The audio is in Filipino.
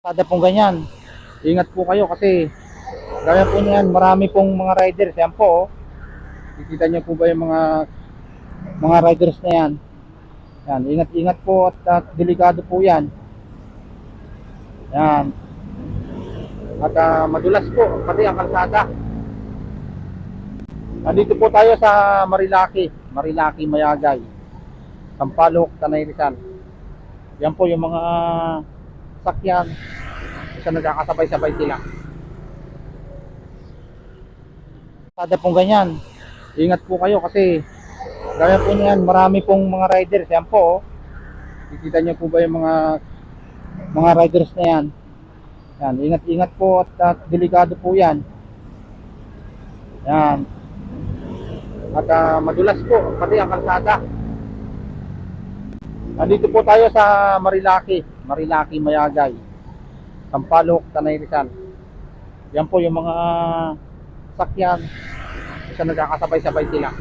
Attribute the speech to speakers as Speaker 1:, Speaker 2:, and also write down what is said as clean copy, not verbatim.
Speaker 1: Kada pong ganyan, ingat po kayo kasi gaya po niyan, marami pong mga riders. Yan po, oh. Kikita niyo po ba yung mga riders na yan? Yan, ingat-ingat po at delikado po yan. Yan. At madulas po, pati ang kalsada. Nandito po tayo sa Marilaki, Mayagay, Sampaloc, Tanay Rizal. Yan po yung mga sakyan. Isa nagkakasabay-sabay sila. Kada pong ganyan, ingat po kayo kasi gaya po niyan, marami pong mga riders. Yan po, oh. Kikita niyo po ba yung mga riders na yan? Yan, ingat-ingat po at delikado po yan. Yan. At madulas po, pati ang kalsada. Nandito po tayo sa Marilaki, Mayagay, Sampaloc, Tanay Rizal. Yan po yung mga sakyan. Isa nagkakasabay-sabay sila.